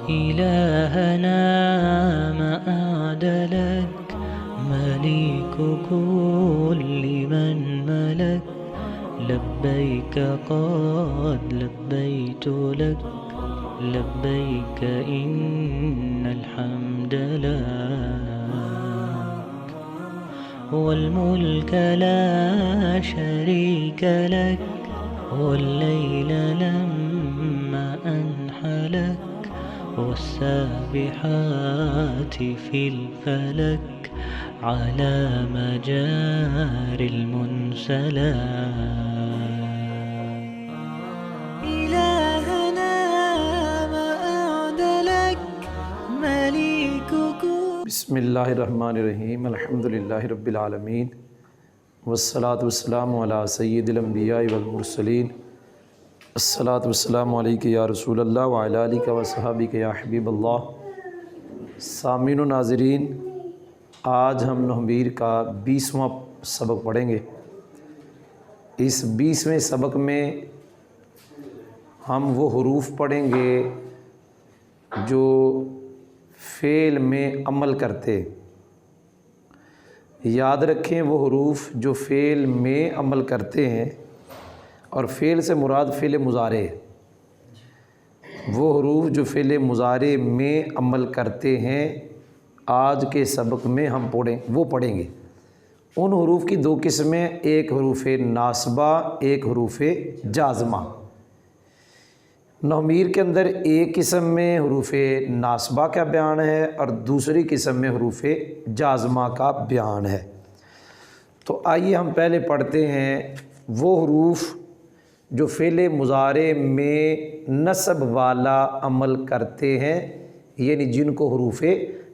إلهنا ما أعدلك مليك كل من ملك لبيك قد لبيت لك لبيك إن الحمد لك والملك لا شريك لك والليل لما أنحلك والسابحات في الفلك على مجاري المنسلات إلهنا ما أعدلك مليكك. بسم اللہ الرحمن الرحیم، الحمدللہ رب العالمین والصلاة والسلام علی سید الانبیاء والمرسلین. الصلاة والسلام علیک یا رسول اللہ وعلی آلک وصحابک یا حبیب اللہ. سامعین و ناظرین، آج ہم نومبر کا 20واں سبق پڑھیں گے. اس 20ویں سبق میں ہم وہ حروف پڑھیں گے جو فعل میں عمل کرتے. یاد رکھیں، وہ حروف جو فعل میں عمل کرتے ہیں، اور فعل سے مراد فعل مضارع ہے. وہ حروف جو فعل مضارع میں عمل کرتے ہیں آج کے سبق میں ہم پڑھیں گے. ان حروف کی دو قسمیں، ایک حروف ناصبہ، ایک حروف جازمہ. نومیر کے اندر ایک قسم میں حروف ناصبہ کا بیان ہے اور دوسری قسم میں حروف جازمہ کا بیان ہے. تو آئیے ہم پہلے پڑھتے ہیں وہ حروف جو فعل مضارع میں نصب والا عمل کرتے ہیں، یعنی جن کو حروف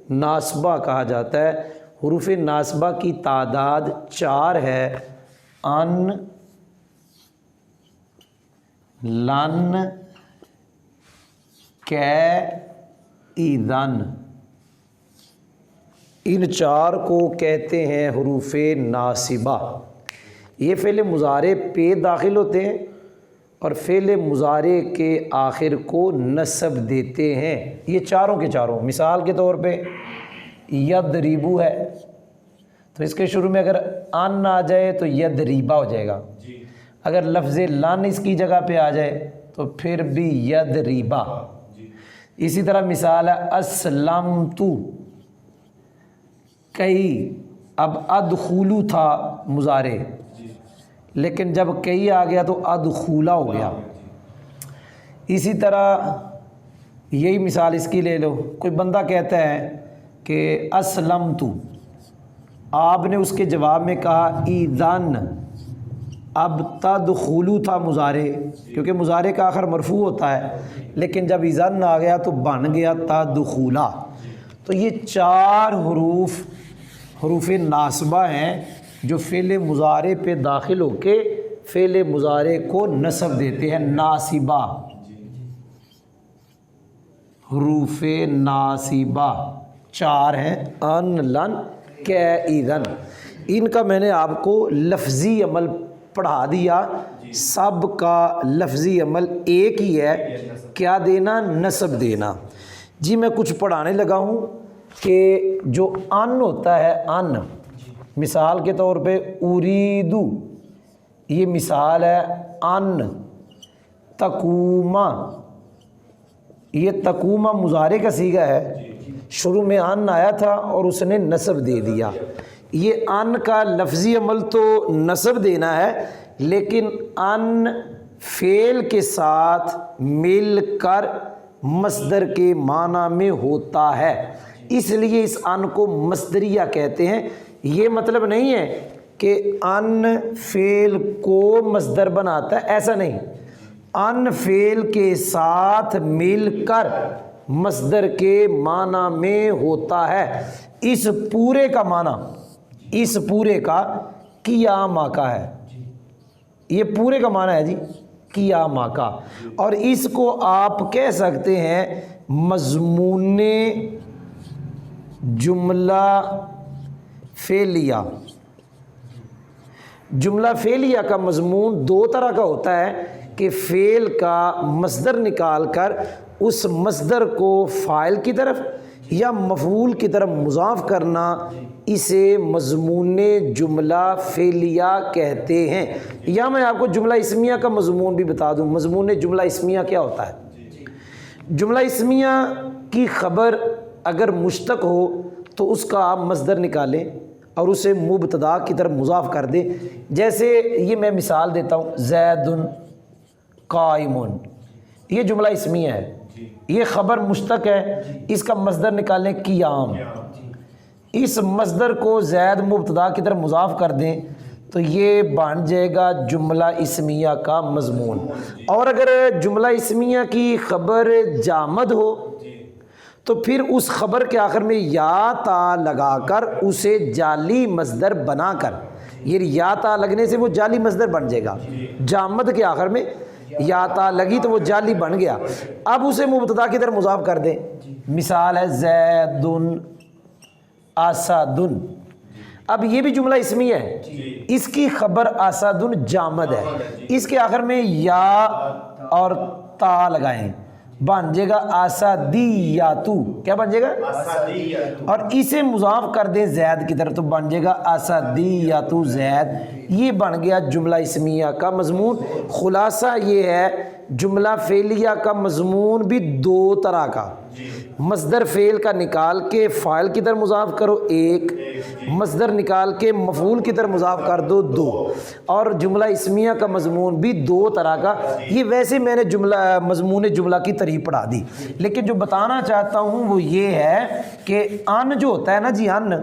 ناصبہ کہا جاتا ہے. حروف ناصبہ کی تعداد 4 ہے: ان، لن، کے، ایذن. ان 4 کو کہتے ہیں حروف ناصبہ. یہ فعل مضارع پہ داخل ہوتے ہیں اور فعل مضارع کے آخر کو نصب دیتے ہیں. یہ چاروں کے چاروں. مثال کے طور پہ یضربو ہے، تو اس کے شروع میں اگر ان آ جائے تو یضربا ہو جائے گا. اگر لفظ لن اس کی جگہ پہ آ جائے تو پھر بھی یضربا. اسی طرح مثال ہے اسلمتو، کئی. اب ادخولو تھا مضارع، لیکن جب کئی آ گیا تو ادخولا ہو گیا. اسی طرح یہی مثال اس کی لے لو. کوئی بندہ کہتا ہے کہ اسلمتو، آپ نے اس کے جواب میں کہا ایذن. اب تدخلو تھا مضارع، کیونکہ مضارع کا آخر مرفوع ہوتا ہے، لیکن جب ایذن آ گیا تو بن گیا تدخلا. تو یہ 4 حروف ناصبہ ہیں جو فعل مضارع پہ داخل ہو کے فعل مضارع کو نصب دیتے ہیں. ناصبہ، حروف ناصبہ 4 ہیں: ان، لن، کے، ایذن. ان کا میں نے آپ کو لفظی عمل پڑھا دیا. سب کا لفظی عمل ایک ہی ہے، کیا دینا؟ نصب دینا. جی میں کچھ پڑھانے لگا ہوں کہ جو ان ہوتا ہے، ان، مثال کے طور پہ اریدو، یہ مثال ہے ان. تقوما، یہ تقوما مضارع کا صیغہ ہے، شروع میں ان آیا تھا اور اس نے نصب دے دیا. یہ ان کا لفظی عمل تو نصب دینا ہے، لیکن ان فعل کے ساتھ مل کر مصدر کے معنی میں ہوتا ہے، اس لیے اس ان کو مصدریہ کہتے ہیں. یہ مطلب نہیں ہے کہ ان فعل کو مصدر بناتا ہے، ایسا نہیں. ان فعل کے ساتھ مل کر مصدر کے معنی میں ہوتا ہے. اس پورے کا معنی، اس پورے کا قیامہ کا ہے. یہ پورے کا معنی ہے جی قیامہ کا. اور اس کو آپ کہہ سکتے ہیں مضمون جملہ فعلیہ. جملہ فعلیہ کا مضمون 2 طرح کا ہوتا ہے کہ فعل کا مصدر نکال کر اس مصدر کو فاعل کی طرف یا مفعول کی طرف مضاف کرنا اسے مضمون جملہ فعلیہ کہتے ہیں۔ یا میں آپ کو جملہ اسمیہ کا مضمون بھی بتا دوں، مضمون جملہ اسمیہ کیا ہوتا ہے؟ جملہ اسمیہ کی خبر اگر مشتق ہو تو اس کا آپ مصدر نکالیں اور اسے مبتدا کی طرف مضاف کر دیں۔ جیسے یہ میں مثال دیتا ہوں، زید قائم، یہ جملہ اسمیہ ہے، یہ خبر مشتق ہے، اس کا مصدر نکالیں قیام، اس مصدر کو زید مبتدا کی طرف مضاف کر دیں تو یہ بن جائے گا جملہ اسمیہ کا مضمون۔ اور اگر جملہ اسمیہ کی خبر جامد ہو تو پھر اس خبر کے آخر میں یا تا لگا کر اسے جعلی مصدر بنا کر، یہ یا تا لگنے سے وہ جعلی مصدر بن جائے گا، جامد کے آخر میں یا تا لگی تو وہ جعلی بن گیا۔ اب اسے مبتدا کی طرف مضاف کر دیں، مثال ہے زید اسد، اب یہ بھی جملہ اسمیہ ہے، اس کی خبر اسد جامد ہے، اس کے آخر میں یا اور تا لگائیں، بن جائے گا اسدیاتو، کیا بن جائے گا؟ اور اسے مضاف کر دیں زید کی طرف تو بن جائے گا اسدیاتو زید، یہ بن گیا جملہ اسمیہ کا مضمون۔ خلاصہ یہ ہے جملہ فعلیہ کا مضمون بھی دو طرح کا، مصدر فعل کا نکال کے فاعل کی طرف مضاف کرو ایک، مصدر نکال کے مفعول کی طرف مضاف کر دو دو، اور جملہ اسمیہ کا مضمون بھی دو طرح کا۔ یہ ویسے میں نے مضمون جملہ کی ترتیب پڑھا دی، لیکن جو بتانا چاہتا ہوں وہ یہ ہے کہ ان جو ہوتا ہے نا جی، ان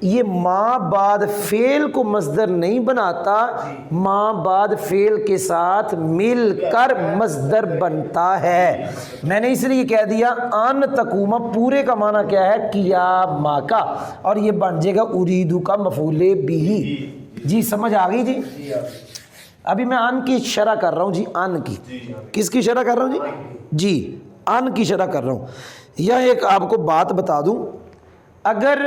یہ ماں بعد فعل کو مصدر نہیں بناتا، ماں بعد فعل کے ساتھ مل کر مصدر بنتا ہے۔ میں نے اس لیے کہہ دیا ان تقوم پورے کا معنی کیا ہے؟ قیامہ کا، اور یہ بن جائے گا اریدو کا مفعول بھی۔ جی سمجھ آ گئی جی؟ ابھی میں ان کی شرح کر رہا ہوں جی، ان کی کس کی شرح کر رہا ہوں جی؟ جی ان کی شرح کر رہا ہوں۔ یا ایک آپ کو بات بتا دوں، اگر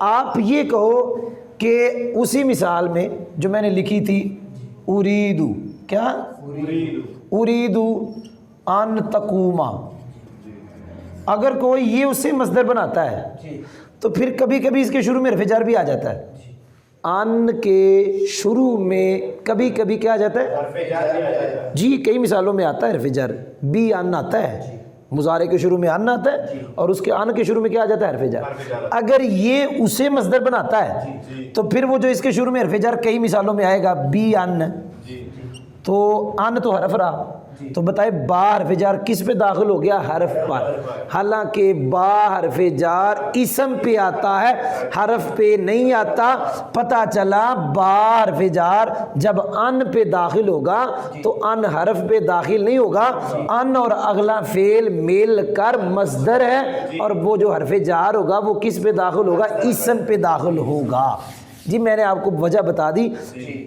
آپ یہ کہو کہ اسی مثال میں جو میں نے لکھی تھی اریدو، کیا اریدو ان تقوما، اگر کوئی یہ اس سے مصدر بناتا ہے تو پھر کبھی کبھی اس کے شروع میں حرف جر بھی آ جاتا ہے، ان کے شروع میں کبھی کبھی کیا آ جاتا ہے جی، کئی مثالوں میں آتا ہے حرف جر، بھی ان آتا ہے، مضارع کے شروع میں ان آتا ہے اور اس کے ان کے شروع میں کیا آ جاتا ہے حرف جر۔ اگر یہ اسے مصدر بناتا ہے تو پھر وہ جو اس کے شروع میں حرف جر کئی مثالوں میں آئے گا، بھی ان، تو ان تو حرف رہا، تو بتائے با حرف جار کس پہ داخل ہو گیا؟ حرف پر، حالانکہ با حرف جار اسم پہ آتا ہے، حرف پہ نہیں آتا۔ پتہ چلا با حرف جار جب ان پہ داخل ہوگا تو ان حرف پہ داخل نہیں ہوگا، ان اور اگلا فعل مل کر مصدر ہے، اور وہ جو حرف جار ہوگا وہ کس پہ داخل ہوگا؟ اسم پہ داخل ہوگا۔ جی میں نے آپ کو وجہ بتا دی،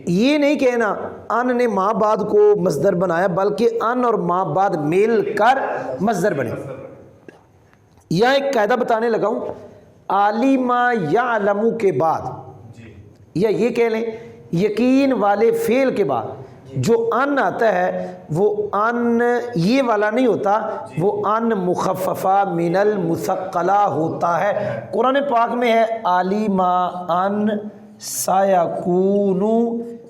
یہ نہیں کہنا ان نے ماں بعد کو مصدر بنایا، بلکہ ان اور ماں بعد مل کر مصدر بنے۔ یا ایک قاعدہ بتانے لگا ہوں، عالم یعلم کے بعد، یا یہ کہہ لیں یقین والے فعل کے بعد جو ان آتا ہے وہ ان یہ والا نہیں ہوتا، وہ ان مخففہ من المثقلہ ہوتا ہے۔ قرآن پاک میں ہے عالم ان سیکون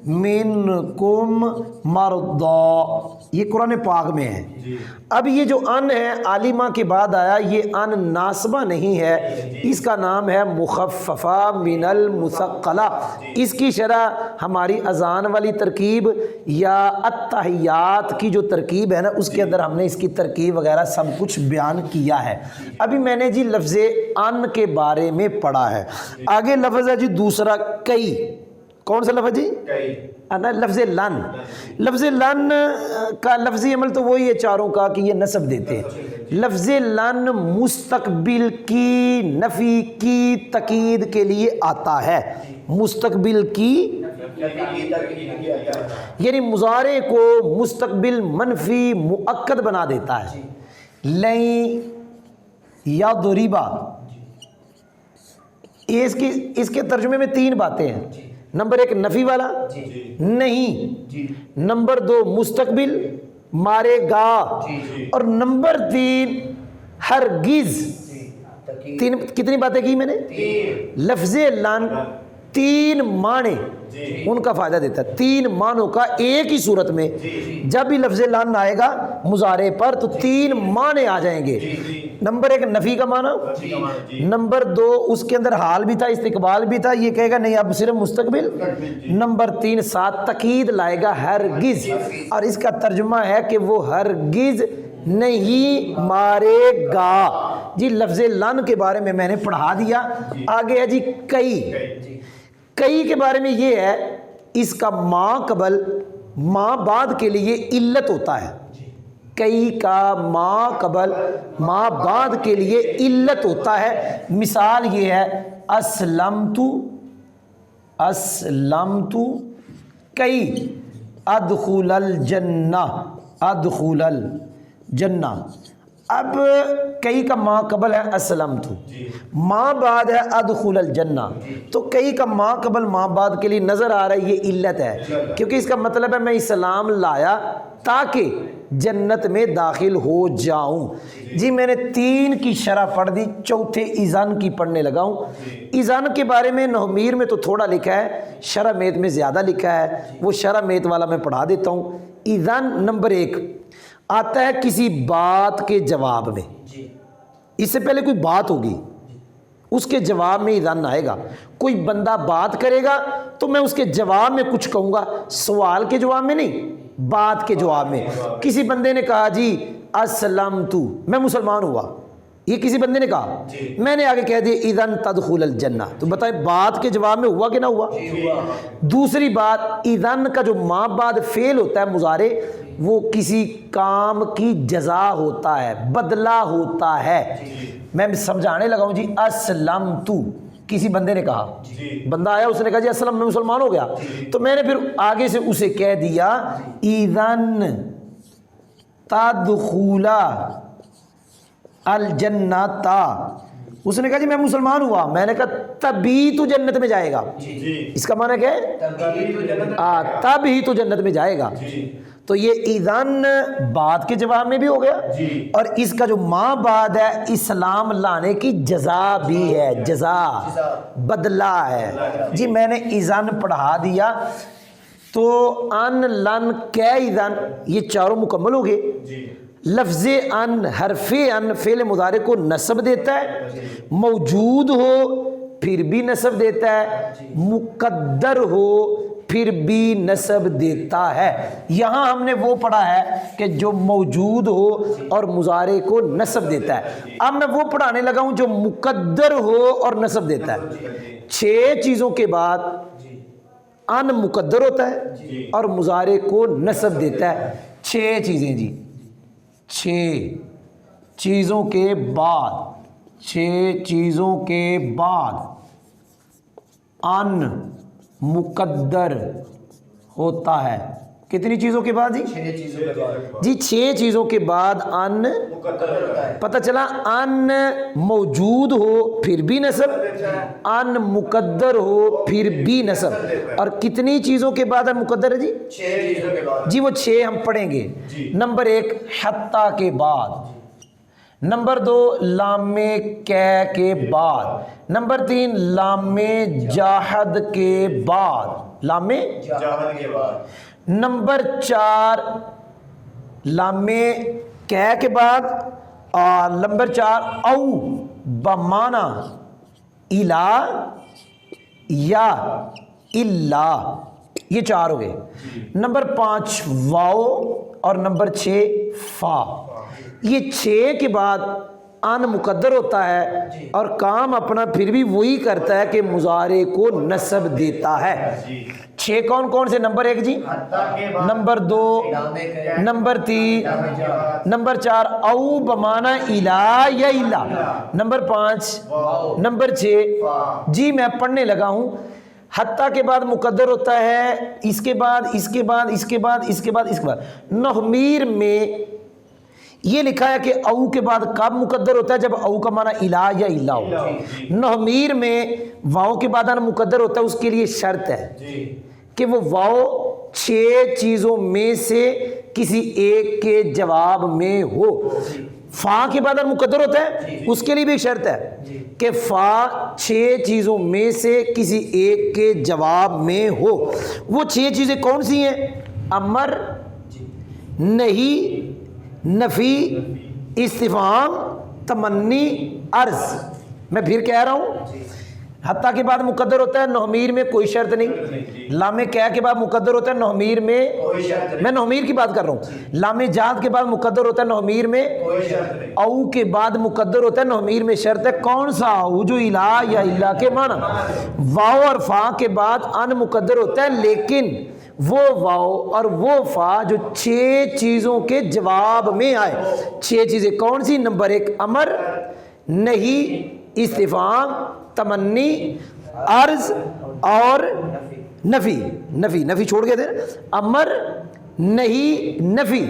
منکم مرضی، یہ قرآن پاک میں ہے۔ اب یہ جو ان ہے عالمہ کے بعد آیا، یہ ان ناصبہ نہیں ہے، اس کا نام ہے مخففہ من المثقلہ۔ اس کی شرح ہماری اذان والی ترکیب یا التحیات کی جو ترکیب ہے نا، اس کے اندر ہم نے اس کی ترکیب وغیرہ سب کچھ بیان کیا ہے۔ ابھی میں نے جی لفظ ان کے بارے میں پڑھا ہے، آگے لفظ ہے جی دوسرا کئی۔ کون سا لفظ جی؟ لفظ لن۔ لفظ لن کا لفظی عمل تو وہی ہے چاروں کا کہ یہ نسب دیتے ہیں۔ لفظ لن مستقبل کی نفی کی تاکید کے لیے آتا ہے، مستقبل کی یعنی مضارع کو مستقبل منفی مؤکد بنا دیتا ہے۔ لن یضربا، اس کے ترجمے میں تین باتیں ہیں۔ نمبر ایک نفی والا نہیں، نمبر دو مستقبل مارے گا، اور نمبر 3 ہرگز. تین کتنی باتیں کی میں نے؟ لفظ لن 3 معنی ان کا فائدہ دیتا ہے. 3 معنوں کا ایک ہی صورت میں جب بھی لفظ لن آئے گا مضارع پر تو 3 معنی آ جائیں گے. نمبر 1 نفی کا معنی، نمبر 2 اس کے اندر حال بھی تھا استقبال بھی تھا، یہ کہے گا نہیں اب صرف مستقبل. نمبر 3 ساتھ تاکید لائے گا ہرگز، اور اس کا ترجمہ ہے کہ وہ ہرگز نہیں مارے گا. جی لفظ لن کے بارے میں نے پڑھا دیا. آگے ہے جی کئی. کئی کے بارے میں یہ ہے اس کا ما قبل ما بعد کے لیے علت ہوتا ہے. کئی کا ما قبل ما بعد کے لیے علت ہوتا ہے. مثال یہ ہے اسلمت کئی ادخل الجنہ ادخل الجنہ. اب کئی کا ما قبل ہے اسلمت، ما بعد ہے ادخل الجنہ، تو کئی کا ما قبل ما بعد کے لیے نظر آ رہا ہے یہ علت ہے، کیونکہ اس کا مطلب ہے میں اسلام لایا تاکہ جنت میں داخل ہو جاؤں. جی میں نے 3 کی شرح پڑھ دی، چوتھے اذن کی پڑھنے لگا ہوں. اذن کے بارے میں نحمیر میں تو تھوڑا لکھا ہے، شرح میت میں زیادہ لکھا ہے، وہ شرح میت والا میں پڑھا دیتا ہوں. اذن نمبر 1 آتا ہے کسی بات کے جواب میں. اس سے پہلے کوئی بات ہوگی اس کے جواب میں اذن آئے گا. کوئی بندہ بات کرے گا تو میں اس کے جواب میں کچھ کہوں گا، سوال کے جواب میں نہیں، بات کے جواب میں. کسی بندے نے کہا جی اسلمت میں مسلمان ہوا، یہ کسی بندے نے کہا، میں نے آگے کہہ دیا اذن تدخل الجنہ، تو بتائیں بات کے جواب میں ہوا کہ نہ ہوا؟ دوسری بات اذن کا جو ما بعد فعل ہوتا ہے مضارع، وہ کسی کام کی جزا ہوتا ہے، بدلہ ہوتا ہے. میں سمجھانے لگا ہوں جی اسلمت کسی بندے نے کہا، بندہ آیا اس نے کہا جی اسلم میں مسلمان ہو گیا، تو میں نے پھر آگے سے اسے کہہ دیا اذن تدخل الجنت. اس نے کہا جی میں مسلمان ہوا، میں نے کہا تبھی تو جنت میں جائے گا. اس کا معنی کیا ہے؟ تب ہی تو جنت میں جائے گا. تو یہ اذن بعد کے جواب میں بھی ہو گیا، اور اس کا جو ما بعد ہے اسلام لانے کی جزا بھی ہے، جزا بدلہ ہے. جی میں نے اذن پڑھا دیا. تو ان لن کی اذن یہ چاروں مکمل ہو گئے. لفظ ان حرف ان فعل مضارع کو نصب دیتا ہے، موجود ہو پھر بھی نصب دیتا ہے، مقدر ہو پھر بھی نصب دیتا ہے. یہاں ہم نے وہ پڑھا ہے کہ جو موجود ہو اور مضارع کو نصب دیتا ہے. اب میں وہ پڑھانے لگا ہوں جو مقدر ہو اور نصب دیتا ہے. 6 چیزوں کے بعد ان مقدر ہوتا ہے اور مضارع کو نصب دیتا ہے. 6 چیزیں جی، 6 چیزوں کے بعد 6 چیزوں کے بعد ان مقدر ہوتا ہے. کتنی چیزوں کے بعد جی؟ 6 چیزوں کے بعد. جی 6 چیزوں کے بعد ان مقدر ہوتا ہے. پتہ چلا ان موجود ہو پھر بھی نصب، ان مقدر ہو پھر بھی نصب. اور کتنی چیزوں کے بعد ان مقدر ہے جی؟ 6 چیزوں کے بعد. جی وہ 6 ہم پڑھیں گے. نمبر 1 حتی کے بعد، نمبر 2 لام کی کے بعد، نمبر 3 لام جاحد کے بعد، لام جاحد کے بعد، نمبر 4 لام کی کے بعد، اور نمبر 4 او بمانا الا یا الا، یہ 4 ہو گئے. نمبر 5 واو، اور نمبر 6 فا. یہ 6 کے بعد ان مقدر ہوتا ہے اور کام اپنا پھر بھی وہی کرتا ہے کہ مضارع کو نصب دیتا ہے. 6 کون کون سے؟ نمبر 1 جی، نمبر 2، نمبر 3، نمبر 4 او بمانا الا یا الا، نمبر 5، نمبر 6. جی میں پڑھنے لگا ہوں. حتیٰ کے بعد مقدر ہوتا ہے، اس کے بعد اس کے بعد اس کے بعد اس کے بعد اس کے بعد. نحمیر میں یہ لکھا ہے کہ او کے بعد کب مقدر ہوتا ہے؟ جب او کا معنی الا یا الا ہو. نحمیر میں واؤ کے بعد ان مقدر ہوتا ہے، اس کے لیے شرط ہے کہ وہ واؤ 6 چیزوں میں سے کسی ایک کے جواب میں ہو. فا کے بعد مقدر ہوتا ہے, اس کے لیے بھی ایک شرط ہے کہ فا 6 چیزوں میں سے کسی ایک کے جواب میں ہو. وہ 6 چیزیں کون سی ہیں؟ امر, نہیں, نفی, استفہام, تمنی, عرض. میں پھر کہہ رہا ہوں, حتیٰ کے بعد مقدر ہوتا ہے نومیر میں کوئی شرط نہیں. لام کیا کے بعد مقدر ہوتا ہے نومیر میں, میں نومیر کی بات کر رہا ہوں. لام جہاد کے بعد مقدر ہوتا ہے نومیر میں, او کے بعد مقدر ہوتا ہے نومیر میں. شرط ہے کون سا او؟ جو الہ یا اللہ کے معنی. واو اور فا کے بعد ان مقدر ہوتا ہے, لیکن وہ واو اور وہ فا جو 6 چیزوں کے جواب میں آئے. 6 چیزیں کون سی؟ نمبر 1 امر, نہیں, استفہام, تمنی, عرض اور نفی. نفی چھوڑ گئے تھے. امر, نہیں, نفی,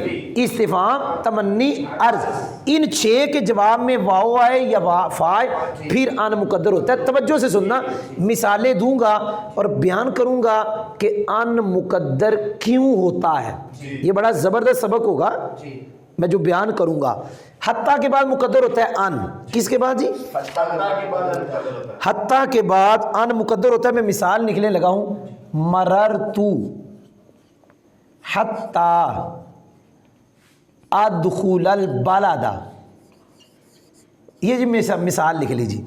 استفہام, تمنی, عرض. ان 6 کے جواب میں واو آئے یا فا آئے پھر ان مقدر ہوتا ہے. توجہ سے سننا, مثالیں دوں گا اور بیان کروں گا کہ ان مقدر کیوں ہوتا ہے. یہ بڑا زبردست سبق ہوگا میں جو بیان کروں گا. حتیٰ کے بعد مقدر ہوتا ہے ان. کس کے بعد جی؟ حتیٰ کے بعد ان مقدر ہوتا ہے. میں مثال لکھنے لگا ہوں, مررتو حتیٰ ادخل البلد. یہ جی مثال لکھ لیجیے.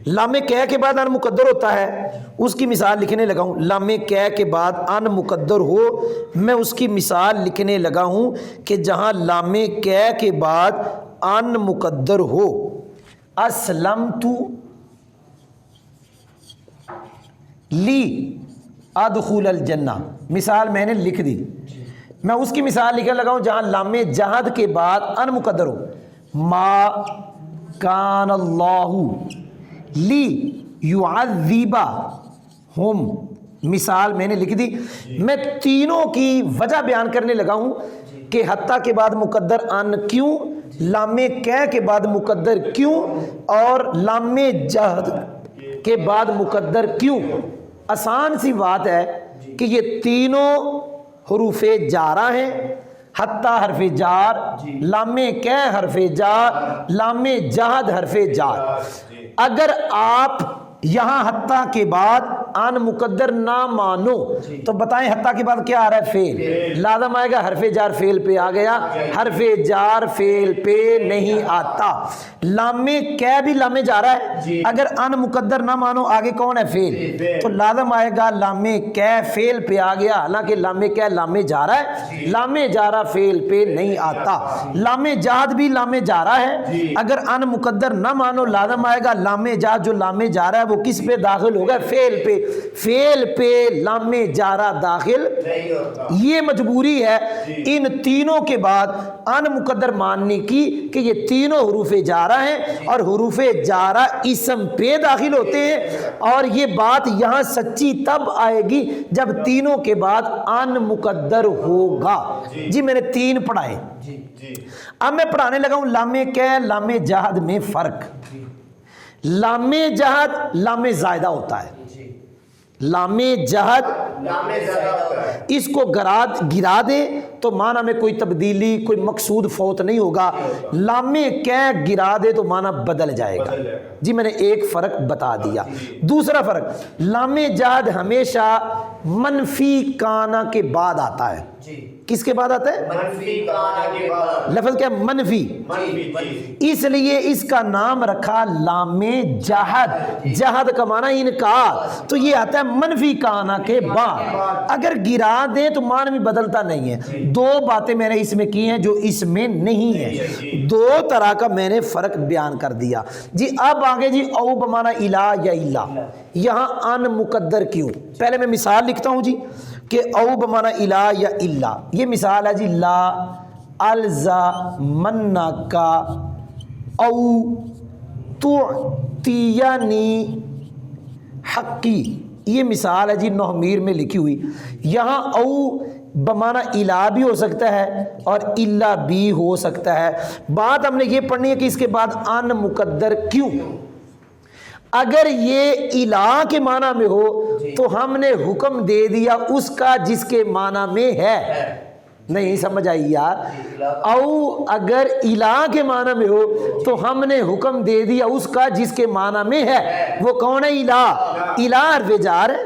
لام کہہ کے بعد ان مقدر ہوتا ہے, اس کی مثال لکھنے لگا ہوں. لام کہہ کے بعد ان مقدر ہو, میں اس کی مثال لکھنے لگا ہوں کہ جہاں لام کہہ کے بعد ان مقدر ہو. اسلمت لی ادخل الجنہ. مثال میں نے لکھ دی. میں اس کی مثال لکھنے لگا ہوں جہاں لام جہد کے بعد ان مقدر ہو. ما کان اللہ لی یعذبہم. مثال میں نے لکھ دی. میں تینوں کی وجہ بیان کرنے لگا ہوں کہ حتیٰ کے بعد مقدر ان کیوں, لام کہہ کے بعد مقدر کیوں, اور لام جہد کے بعد مقدر کیوں. آسان سی بات ہے کہ یہ تینوں حروف جارہ ہیں. حتیٰ حرف جار, لام کہہ حرف جار, لام جہد حرف جار. اگر آپ یہاں حتیٰ کے بعد ان مقدر نہ مانو تو بتائیں حتیٰ کے بعد کیا آ رہا ہے؟ فعل. لازم آئے گا حرف جار فعل پہ آ گیا, حرف جار فعل پہ نہیں آتا. لام کہہ بھی لام جارہ ہے, اگر ان مقدر نہ مانو آگے کون ہے؟ فعل. تو لازم آئے گا لام کہہ فعل پہ آ گیا, حالانکہ لام کہہ لام جارہ ہے, لام جارہ فعل پہ نہیں آتا. لام جہد بھی لام جارہ ہے, اگر ان مقدر نہ مانو لازم آئے گا لام جہد جو لام جارہ ہے وہ کس پہ داخل ہوگا؟ فعل پہ. فعل پہ لام جارہ داخل. یہ مجبوری ہے ان تینوں کے بعد ان مقدر ماننے کی کہ یہ تینوں حروف جارہ ہیں, اور حروف جارہ اسم پہ داخل ہوتے ہیں. اور یہ بات یہاں سچی تب آئے گی جب تینوں کے بعد ان مقدر ہوگا. جی میں نے 3 پڑھائے. اب میں پڑھانے لگا ہوں لام کہہ لام جہد میں فرق. لام جہد لام زائدہ ہوتا ہے. لام جہد اس کو گرا دے تو معنی میں کوئی تبدیلی, کوئی مقصود فوت نہیں ہوگا. لام کہہ گرا دے تو معنی بدل جائے گا. جی میں نے ایک فرق بتا دیا. دوسرا فرق, لام جہد ہمیشہ منفی کانا کے بعد آتا ہے. کس کے بعد آتا ہے؟ منفی کانا کے بعد. لفظ کیا؟ منفی. اس لیے اس کا نام رکھا لام جہد. جہد کا معنی انکار, تو یہ آتا ہے منفی کانا کے بعد. اگر گرا دیں تو معنی بھی بدلتا نہیں ہے. 2 باتیں میں نے اس میں کی ہیں جو اس میں نہیں ہے. 2 طرح کا میں نے فرق بیان کر دیا. جی اب آگے جی او بمانا الہ یا اللہ. یہاں ان مقدر کیوں؟ پہلے میں مثال لکھتا ہوں جی کہ او بمانا الہ یا اللہ. یہ مثال ہے جی لا الزمنک او تعطینی حقی. یہ مثال ہے جی نومیر میں لکھی ہوئی. یہاں او بمانا الہ بھی ہو سکتا ہے اور اللہ بھی ہو سکتا ہے. بات ہم نے یہ پڑھنی ہے کہ اس کے بعد ان مقدر کیوں. اگر یہ الہ کے معنی میں ہو تو ہم نے حکم دے دیا اس کا جس کے معنی میں ہے. نہیں سمجھ آئی یار. او اگر الہ کے معنی میں ہو تو ہم نے حکم دے دیا اس کا جس کے معنی میں ہے. وہ کون ہے؟ الہ. الہ حرف جار ہے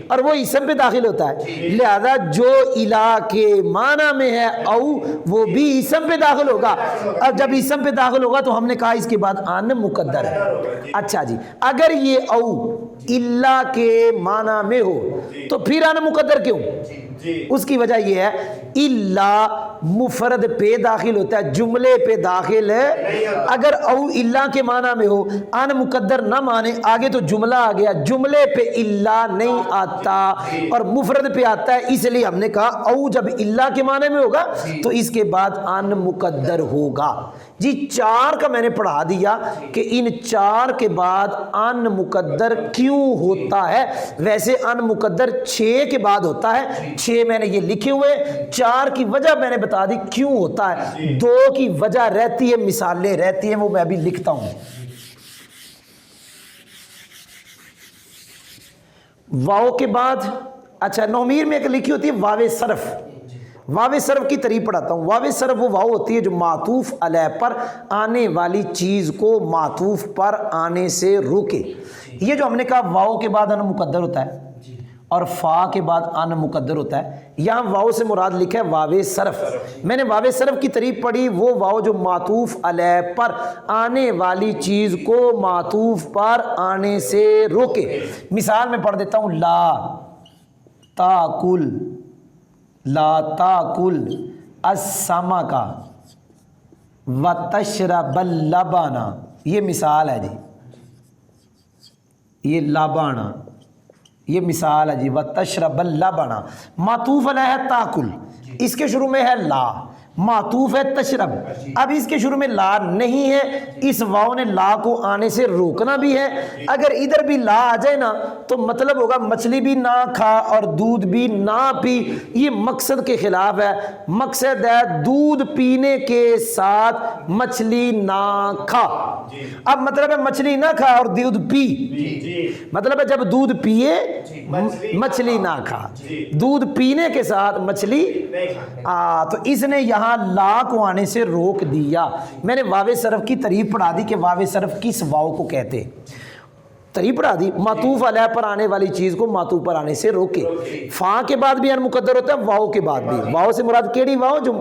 اور وہ اسم پہ داخل ہوتا ہے, لہذا جو الہ کے معنی میں ہے او وہ بھی اسم پہ داخل ہوگا. اب جب اسم پہ داخل ہوگا تو ہم نے کہا اس کے بعد ان مقدر ہے. اچھا جی, اگر یہ او اللہ کے معنی میں ہو تو پھر ان مقدر کیوں؟ اس کی وجہ یہ ہے اللہ مفرد پہ داخل ہوتا ہے, جملے پہ داخل ہے. اگر او اللہ کے معنی میں ہو, ان مقدر نہ مانے, آگے تو جملہ آ گیا, جملے پہ اللہ نہیں آتا اور مفرد پہ آتا ہے, اس لیے ہم نے کہا او جب اللہ کے معنی میں ہوگا تو اس کے بعد ان مقدر ہوگا. جی 4 کا میں نے پڑھا دیا کہ ان 4 کے بعد ان مقدر کیوں ہوتا ہے. ویسے ان مقدر 6 کے بعد ہوتا ہے, 6 میں نے یہ لکھے ہوئے, 4 کی وجہ میں نے بتا دی کیوں ہوتا ہے. 2 کی وجہ رہتی ہے, مثالیں رہتی ہیں, وہ میں ابھی لکھتا ہوں. واو کے بعد, اچھا نومیر میں ایک لکھی ہوتی ہے واو صرف. واو صرف کی تعریف پڑھاتا ہوں. واو صرف وہ واو ہوتی ہے جو معطوف علیہ پر آنے والی چیز کو معطوف پر آنے سے روکے. یہ جو ہم نے کہا واو کے بعد ان مقدر ہوتا ہے اور فا کے بعد ان مقدر ہوتا ہے, یہاں واو سے مراد لکھا ہے واو صرف. میں نے واو صرف کی تعریف پڑھی, وہ واو جو معطوف علیہ پر آنے والی چیز کو معطوف پر آنے سے روکے. مثال میں پڑھ دیتا ہوں, لا تاکل, لا تاکل السمک وتشرب اللبن. یہ مثال ہے جی, یہ لبانا یہ مثال ہے جی. وتشرب اللبن معطوف علیہ ہے تاکل, اس کے شروع میں ہے لا, معطوف ہے تشرب. اب اس کے شروع میں لا نہیں ہے, اس واو نے لا کو آنے سے روکنا بھی ہے. اگر ادھر بھی لا آ جائے نا تو مطلب ہوگا مچھلی بھی نہ کھا اور دودھ بھی نہ پی. یہ مقصد کے خلاف ہے. مقصد ہے دودھ پینے کے ساتھ مچھلی نہ کھا. اب مطلب ہے مچھلی نہ کھا اور دودھ پی, مطلب ہے جب دودھ پیے مچھلی نہ کھا, دودھ پینے کے ساتھ مچھلی. تو اس نے یہاں لا کو آنے سے روک دیا. میں نے واو صرف کی تعریف پڑھا دی کہ واو صرف کس واو کو کہتے, تعریف پڑھا دی. معطوف علیہ پر آنے والی چیز کو معطوف پر آنے سے روکے. فا کے بعد بھی ان مقدر ہوتا ہے, واو کے بعد بھی. واو سے مراد کیڑی واو جو,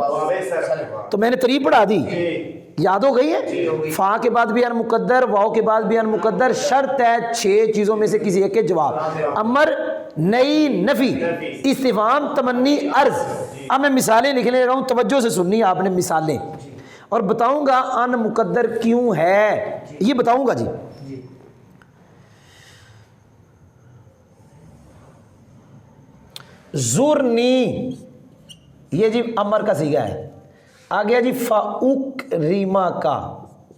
تو میں نے تعریف پڑھا دی, یاد ہو گئی ہے. فا کے بعد بھی ان مقدر, واو کے بعد بھی ان مقدر. شرط ہے 6 چیزوں میں سے کسی ایک کے جواب. امر, نئی, نفی, استفہام, تمنی, عرض. اب میں مثالیں لکھنے لگا ہوں, توجہ سے سننی آپ نے مثالیں, اور بتاؤں گا ان مقدر کیوں ہے, یہ بتاؤں گا جی. زرنی, یہ جی امر کا صیغہ ہے. آ گیا جی فاکریما کا,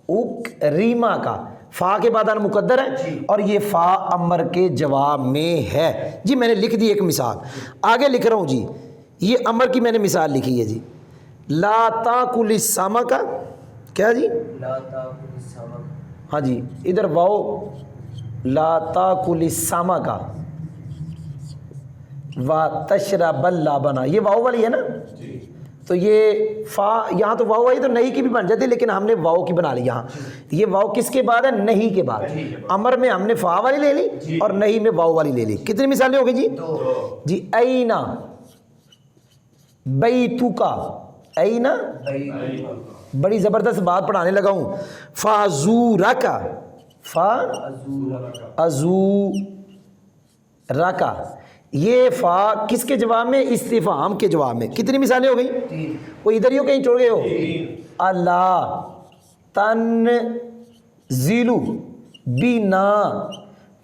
اکریما کا. فا کے بعد ان مقدر ہے اور یہ فا امر کے جواب میں ہے جی. میں نے لکھ دی ایک مثال, آگے لکھ رہا ہوں جی. یہ امر کی میں نے مثال لکھی ہے جی. لا تاکل السمک, کیا جی, لا تاکل السمک. ہاں جی, ادھر واو, لا تاکل السمک وتشرب اللبن, یہ واو والی ہے نا. تو یہ فا, یہاں تو واو آئی تو نہیں کی بھی بن جاتی, لیکن ہم نے واو کی بنا لی یہاں. یہ واو کس کے بعد ہے؟ نہیں کے بعد. امر میں ہم نے فا والی لے لی اور نہیں میں واو والی لے لی. کتنی مثالیں ہو گئی جی؟ جی اینا بیتوکا, اینا, بڑی زبردست بات پڑھانے لگا ہوں. فازورکا, فا ازورکا. یہ فا کس کے جواب میں؟ استفہام کے جواب میں. کتنی مثالیں ہو گئی؟ وہ ادھر ہی ہو, کہیں چھوڑ گئے ہو. اللہ تنزلو بنا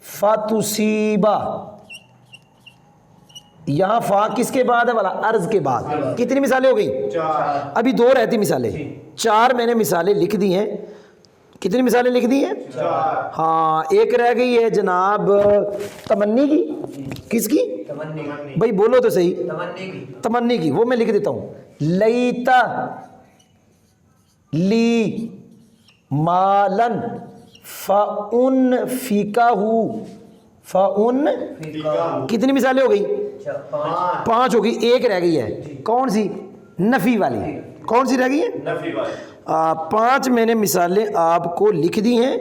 فتصیبا. یہاں فا کس کے بعد ہے والا؟ عرض کے بعد. کتنی مثالیں ہو گئی؟ 4. ابھی 2 رہتی مثالیں. 4 میں نے مثالیں لکھ دی ہیں. کتنی مثالیں لکھ دی ہیں؟ 4. ہاں, ایک رہ گئی ہے جناب تمنی کی. کس کی؟ بھائی بولو تو صحیح. تمنی کی. وہ میں لکھ دیتا ہوں, لیتا لی مالن فانفقہ. فان, کتنی مثالیں ہو گئی؟ 5 ہو گئی. ایک رہ گئی ہے, کون سی؟ نفی والی کون سی رہ گئی ہے؟ نفی والی. 5 میں نے مثالیں آپ کو لکھ دی ہیں.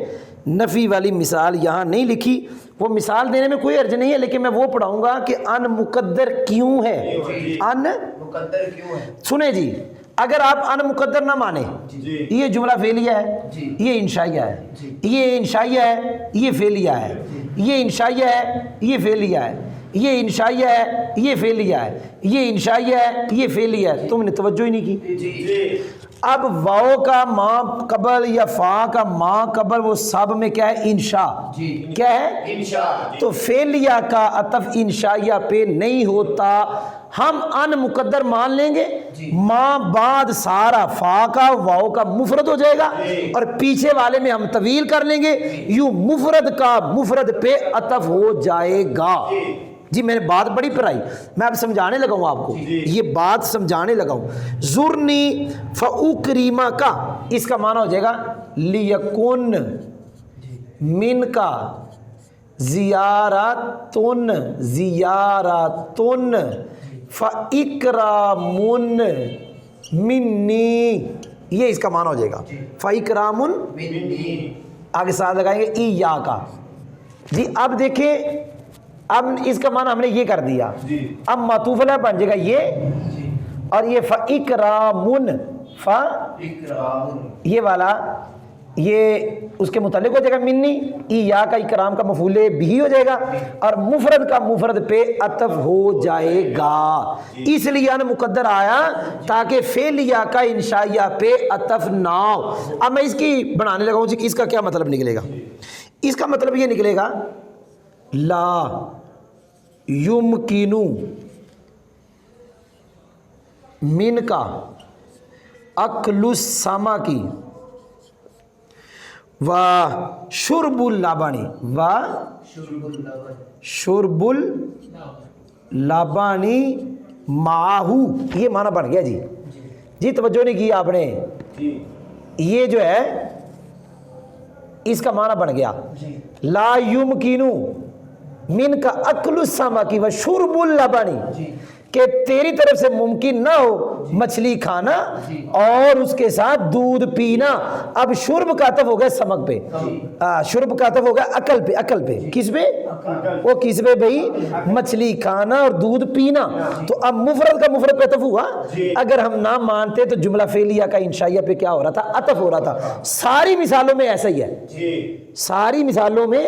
نفی والی مثال یہاں نہیں لکھی، وہ مثال دینے میں کوئی حرج نہیں ہے، لیکن میں وہ پڑھاؤں گا کہ ان مقدر کیوں ہے. ان مقدر کیوں ہے؟ سنیں جی، اگر آپ ان مقدر نہ مانیں، یہ جملہ فعلیہ ہے، یہ انشائیہ ہے، یہ انشائیہ ہے، یہ فعلیہ ہے، یہ انشائیہ ہے، یہ فعلیہ ہے، یہ انشائیہ ہے، یہ فعلیہ ہے، یہ انشائیہ ہے، یہ فعلیہ ہے، تم نے توجہ ہی نہیں کی. اب واو کا ماں قبل یا فا کا ماں قبل وہ سب میں کیا ہے؟ انشاء. کیا ہے؟ انشاء. تو فعلیہ کا عطف انشائیہ پہ نہیں ہوتا، ہم ان مقدر مان لیں گے. ماں بعد سارا فا کا واو کا مفرد ہو جائے گا، اور پیچھے والے میں ہم طویل کر لیں گے، یوں مفرد کا مفرد پہ عطف ہو جائے گا. جی میں نے بات بڑی پرائی، میں اب سمجھانے لگا ہوں آپ کو، یہ بات سمجھانے لگا ہوں. زرنی فاکریما کا اس کا معنی ہو جائے گا لیکن من کا زیارتن زیارتن فاکرامن منی، یہ اس کا معنی ہو جائے گا فاکرامن. آگے ساتھ لگائیں گے ایا کا. جی اب دیکھیں، اب اس کا معنی ہم نے یہ کر دیا، اب معطوف علیہ بن جائے گا یہ، اور یہ فاکرامن یہ والا یہ اس کے متعلق ہو جائے گا منی. یا کا اکرام کا مفعول بھی ہو جائے گا، اور مفرد کا مفرد پہ عطف ہو جائے گا. اس لیے ان مقدر آیا تاکہ فعلیہ کا انشائیہ پہ عطف نہ ہو. اب میں اس کی بنانے لگا ہوں. اس کا کیا مطلب نکلے گا؟ اس کا مطلب یہ نکلے گا لا یمکنو من کا اکل السمکی و شرب اللبن و شرب اللبن معہو. یہ معنی بن گیا. جی جی توجہ نہیں کی آپ نے، یہ جو ہے اس کا معنی بن گیا لا یمکنو من کا اکل السمکی و شرب اللبن، کہ تیری طرف سے ممکن نہ ہو مچھلی کھانا اور اس کے ساتھ دودھ پینا. اب شرب کا عطف ہو گیا سمک پہ، شرب کا عطف ہو گیا عقل پہ. عقل پہ کس پہ؟ وہ کس پہ بھائی؟ مچھلی کھانا اور دودھ پینا. تو اب مفرد کا مفرد پہ عطف ہوا. اگر ہم نہ مانتے تو جملہ فعلیہ کا انشائیہ پہ کیا ہو رہا تھا؟ عطف ہو رہا تھا. ساری مثالوں میں ایسا ہی ہے، ساری مثالوں میں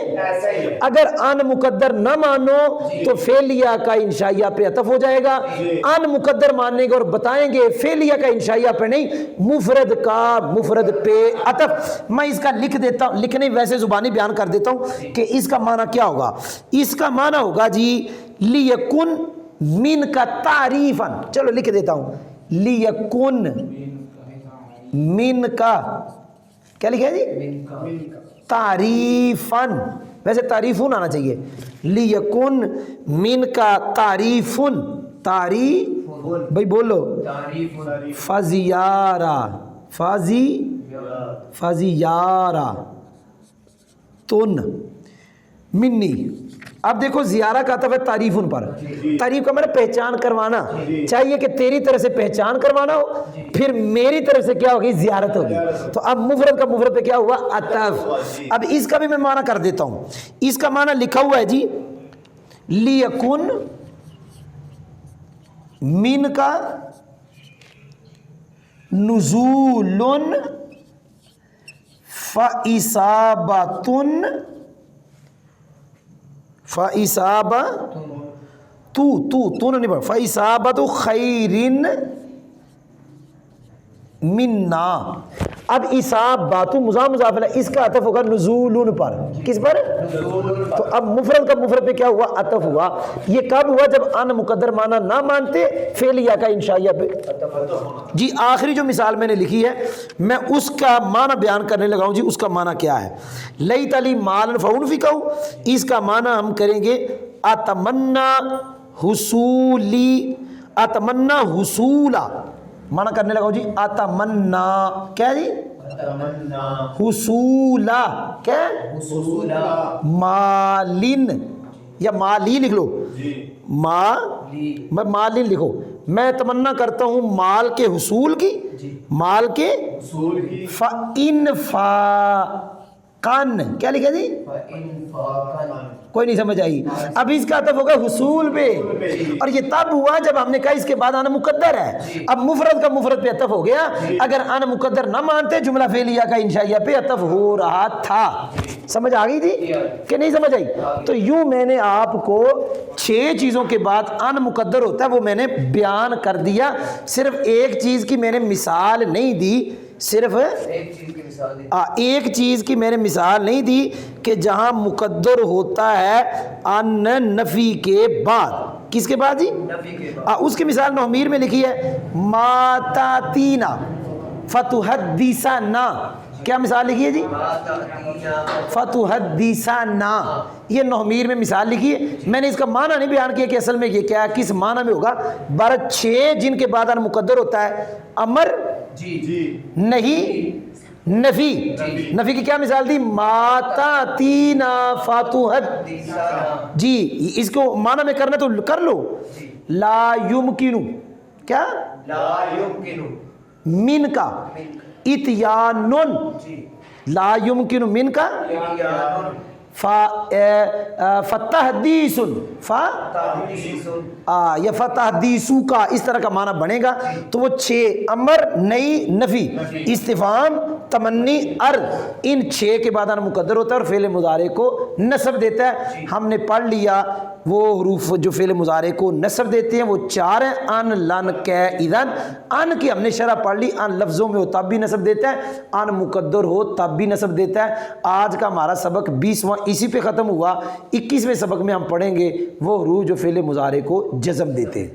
اگر ان مقدر نہ مانو تو فعلیہ کا انشائیہ پہ عطف ہو جائے گا. ان مقدر ماننے گے اور بتائیں گے فعلیہ کا انشائیہ پہ نہیں، مفرد کا مفرد پہ عطف. میں اس کا لکھ دیتا ہوں، لکھنے ویسے زبانی بیان کر دیتا ہوں کہ اس کا معنی کیا ہوگا. اس کا معنی ہوگا جی لیکن من کا تعریفاً. چلو لکھ دیتا ہوں، لیکن من کا کیا لکھا ہے جی؟ تعریفاً. ویسے تعریفون آنا چاہیے. لیکن من کا تعریفن، تعریف بھائی بولو، فزیارہ فزیارہ تن منی. اب دیکھو زیارہ کا عطف ہے تعریف ان پر. تعریف کا مطلب پہچان کروانا. چاہیے کہ تیری طرف سے پہچان کروانا ہو، پھر میری طرف سے کیا ہوگی؟ زیارت ہوگی. تو اب مفرد کا مفرد پہ کیا ہوا؟ عطف. اب اس کا بھی میں معنی کر دیتا ہوں. اس کا معنی لکھا ہوا ہے جی لیکن من کا نزول فاصابتن تو نہیں پڑھ فاصابت خیرن منا. اب اصابت مضاف مضاف الیہ اس کا عطف ہوگا نزول پر. کس پر؟ تو اب مفرد کا مفرد پہ کیا ہوا؟ عطف ہوا. یہ کب ہوا؟ جب ان مقدر معنی نہ مانتے فعلیہ کا انشائیہ پہ. جی آخری جو مثال میں نے لکھی ہے میں اس کا معنی بیان کرنے لگا ہوں. جی اس کا معنی کیا ہے؟ لیت لی مالا فانفقہ. اس کا معنی ہم کریں گے اتمنا حصولی، اتمنا حصولا. معنی کرنے لگا ہوں جی اتمنا کیا جی؟ حصولا کیا؟ مالن یا مالی لکھ لو، مال لکھو، میں تمنا کرتا ہوں مال کے حصول کی، مال کے فَإِنْفَاقًا، کیا لکھا جی؟ کوئی نہیں سمجھ آئی؟ اب اس کا عطف ہوگا حصول پہ، اور یہ تب ہوا جب ہم نے کہا اس کے بعد ان مقدر ہے، اب مفرد کا مفرد پہ عطف ہو گیا، اگر ان مقدر نہ مانتے جملہ فعلیہ کا انشائیہ پہ عطف ہو رہا تھا۔ سمجھ آ گئی تھی کہ نہیں سمجھ آئی؟ تو یوں میں نے آپ کو 6 چیزوں کے بعد ان مقدر ہوتا ہے وہ میں نے بیان کر دیا، صرف ایک چیز کی میں نے مثال نہیں دی، صرف ایک چیز کی میں نے مثال نہیں دی کہ جہاں مقدر ہوتا ہے ان نفی کے بعد، کس کے بعد جی؟ اس کی مثال نحمیر میں لکھی ہے ما تاتینا فتحدثنا، کیا مثال لکھی ہے جی؟ فتحدثنا، یہ نحمیر میں مثال لکھی ہے، میں نے اس کا معنی نہیں بیان کیا کہ اصل میں یہ کیا کس معنی میں ہوگا۔ 6 جن کے بعد ان مقدر ہوتا ہے، امر، نہیں، نفی، نفی کی کیا مثال دی؟ ما تاتینا فتحدثنا، جی اس کو معنی میں کرنا تو کر لو، لا یمکنو، کیا؟ لا یمکنو من کا اتیانن، لا یمکن من کا فتحدیث، یا فتحدیثو کا، اس طرح کا معنی بنے گا۔ تو وہ 6 امر، نئی، نفی، استفہام، تمنی، عرض، ان 6 کے بعد ان مقدر ہوتا ہے اور فعل مضارع کو نصب دیتا ہے۔ ہم نے پڑھ لیا وہ حروف جو فعل مضارع کو نصب دیتے ہیں، وہ 4 ہیں، ان، لن، کی، اذن۔ ان کی ہم نے شرح پڑھ لی، ان لفظوں میں ہو تب بھی نصب دیتا ہے، ان مقدر ہو تب بھی نصب دیتا ہے۔ آج کا ہمارا سبق 20واں اسی پہ ختم ہوا۔ 21ویں سبق میں ہم پڑھیں گے وہ حروف جو فعل مضارع کو جزم دیتے ہیں۔